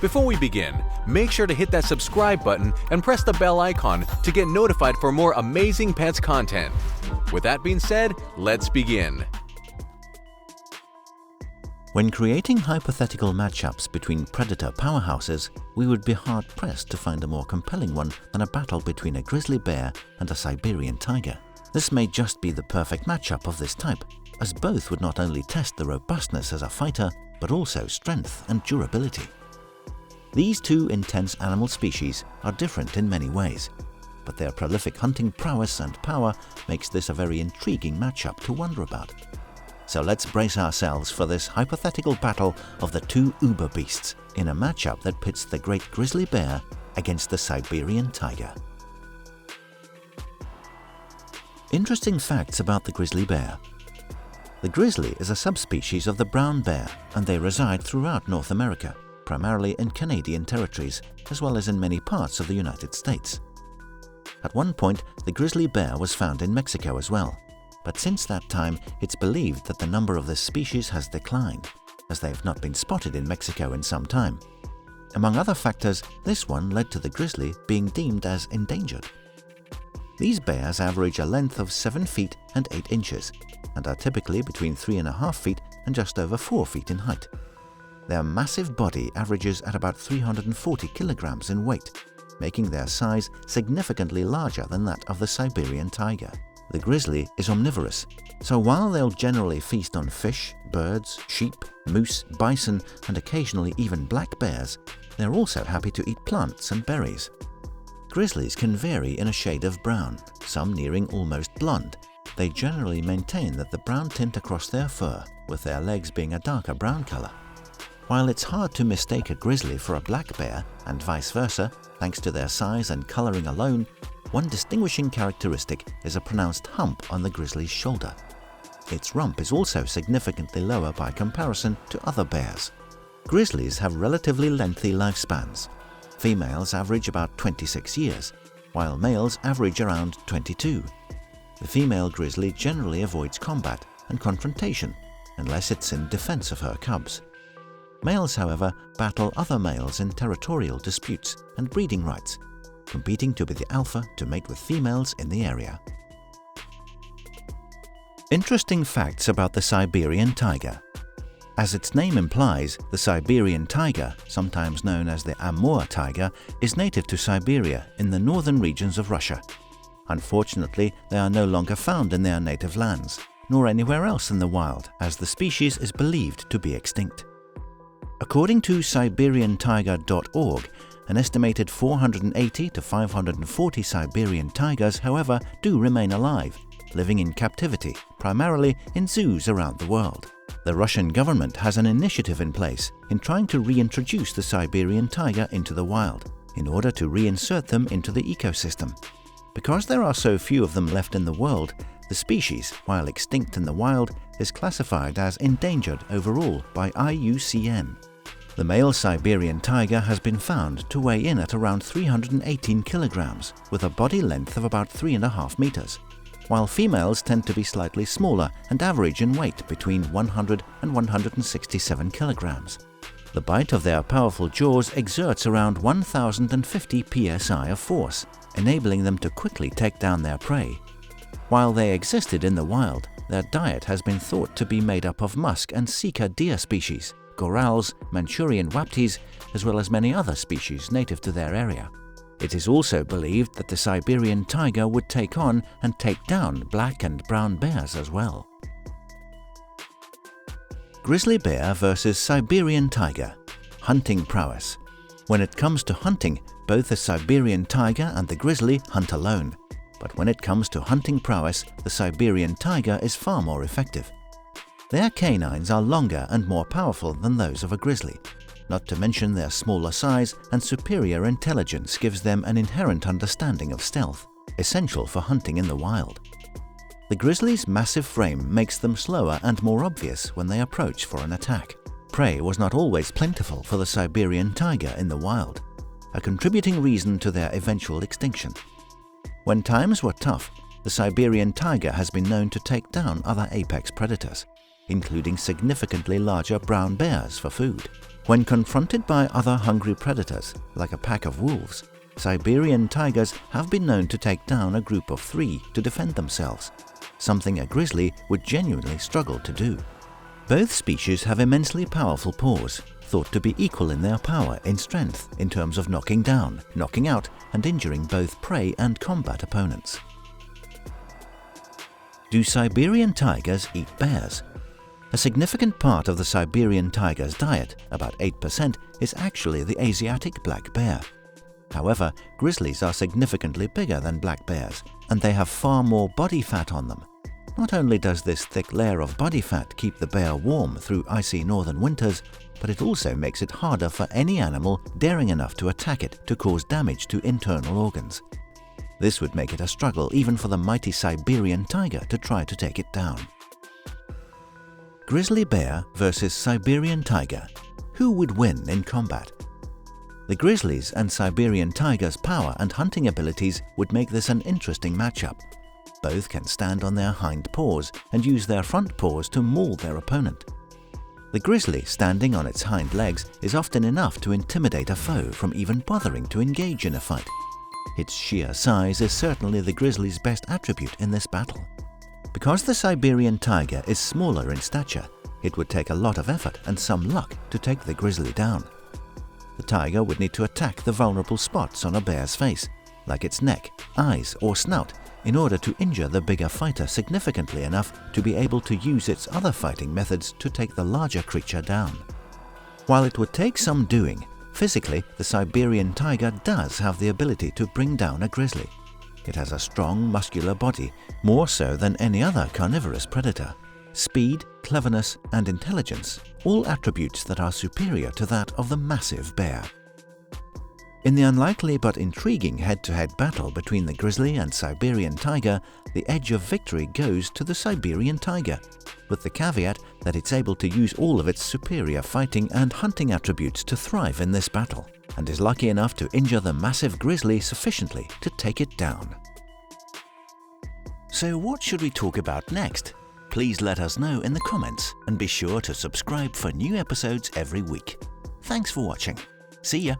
Before we begin, make sure to hit that subscribe button and press the bell icon to get notified for more amazing pets content. With that being said, let's begin. When creating hypothetical matchups between predator powerhouses, we would be hard-pressed to find a more compelling one than a battle between a grizzly bear and a Siberian tiger. This may just be the perfect matchup of this type, as both would not only test the robustness as a fighter, but also strength and durability. These two intense animal species are different in many ways, but their prolific hunting prowess and power makes this a very intriguing matchup to wonder about. So let's brace ourselves for this hypothetical battle of the two uber beasts in a matchup that pits the great grizzly bear against the Siberian tiger. Interesting facts about the grizzly bear. The grizzly is a subspecies of the brown bear, and they reside throughout North America, primarily in Canadian territories, as well as in many parts of the United States. At one point, the grizzly bear was found in Mexico as well, but since that time, it's believed that the number of this species has declined, as they have not been spotted in Mexico in some time. Among other factors, this one led to the grizzly being deemed as endangered. These bears average a length of 7 feet and 8 inches, and are typically between 3.5 feet and just over 4 feet in height. Their massive body averages at about 340 kilograms in weight, making their size significantly larger than that of the Siberian tiger. The grizzly is omnivorous, so while they'll generally feast on fish, birds, sheep, moose, bison, and occasionally even black bears, they're also happy to eat plants and berries. Grizzlies can vary in a shade of brown, some nearing almost blonde. They generally maintain that the brown tint across their fur, with their legs being a darker brown color. While it's hard to mistake a grizzly for a black bear, and vice versa, thanks to their size and coloring alone, one distinguishing characteristic is a pronounced hump on the grizzly's shoulder. Its rump is also significantly lower by comparison to other bears. Grizzlies have relatively lengthy lifespans. Females average about 26 years, while males average around 22. The female grizzly generally avoids combat and confrontation, unless it's in defense of her cubs. Males, however, battle other males in territorial disputes and breeding rights, competing to be the alpha to mate with females in the area. Interesting facts about the Siberian tiger. As its name implies, the Siberian tiger, sometimes known as the Amur tiger, is native to Siberia in the northern regions of Russia. Unfortunately, they are no longer found in their native lands, nor anywhere else in the wild, as the species is believed to be extinct. According to SiberianTiger.org, an estimated 480 to 540 Siberian tigers, however, do remain alive, living in captivity, primarily in zoos around the world. The Russian government has an initiative in place in trying to reintroduce the Siberian tiger into the wild, in order to reinsert them into the ecosystem. Because there are so few of them left in the world, the species, while extinct in the wild, is classified as endangered overall by IUCN. The male Siberian tiger has been found to weigh in at around 318 kilograms, with a body length of about 3.5 meters, while females tend to be slightly smaller and average in weight between 100 and 167 kilograms. The bite of their powerful jaws exerts around 1,050 psi of force, enabling them to quickly take down their prey. While they existed in the wild, their diet has been thought to be made up of musk and sika deer species, gorals, Manchurian waptis, as well as many other species native to their area. It is also believed that the Siberian tiger would take on and take down black and brown bears as well. Grizzly bear versus Siberian tiger. Hunting prowess. When it comes to hunting, both the Siberian tiger and the grizzly hunt alone. But when it comes to hunting prowess, the Siberian tiger is far more effective. Their canines are longer and more powerful than those of a grizzly. Not to mention their smaller size and superior intelligence gives them an inherent understanding of stealth, essential for hunting in the wild. The grizzly's massive frame makes them slower and more obvious when they approach for an attack. Prey was not always plentiful for the Siberian tiger in the wild, a contributing reason to their eventual extinction. When times were tough, the Siberian tiger has been known to take down other apex predators. including significantly larger brown bears, for food. When confronted by other hungry predators, like a pack of wolves, Siberian tigers have been known to take down a group of 3 to defend themselves, something a grizzly would genuinely struggle to do. Both species have immensely powerful paws, thought to be equal in their power in strength in terms of knocking down, knocking out, and injuring both prey and combat opponents. Do Siberian tigers eat bears? A significant part of the Siberian tiger's diet, about 8%, is actually the Asiatic black bear. However, grizzlies are significantly bigger than black bears, and they have far more body fat on them. Not only does this thick layer of body fat keep the bear warm through icy northern winters, but it also makes it harder for any animal daring enough to attack it to cause damage to internal organs. This would make it a struggle even for the mighty Siberian tiger to try to take it down. Grizzly bear versus Siberian tiger. Who would win in combat? The grizzlies and Siberian tiger's power and hunting abilities would make this an interesting matchup. Both can stand on their hind paws and use their front paws to maul their opponent. The grizzly standing on its hind legs is often enough to intimidate a foe from even bothering to engage in a fight. Its sheer size is certainly the grizzly's best attribute in this battle. Because the Siberian tiger is smaller in stature, it would take a lot of effort and some luck to take the grizzly down. The tiger would need to attack the vulnerable spots on a bear's face, like its neck, eyes, or snout, in order to injure the bigger fighter significantly enough to be able to use its other fighting methods to take the larger creature down. While it would take some doing, physically the Siberian tiger does have the ability to bring down a grizzly. It has a strong, muscular body, more so than any other carnivorous predator. Speed, cleverness, and intelligence, all attributes that are superior to that of the massive bear. In the unlikely but intriguing head-to-head battle between the grizzly and Siberian tiger, the edge of victory goes to the Siberian tiger, with the caveat that it's able to use all of its superior fighting and hunting attributes to thrive in this battle, and is lucky enough to injure the massive grizzly sufficiently to take it down. So what should we talk about next? Please let us know in the comments, and be sure to subscribe for new episodes every week. Thanks for watching. See ya!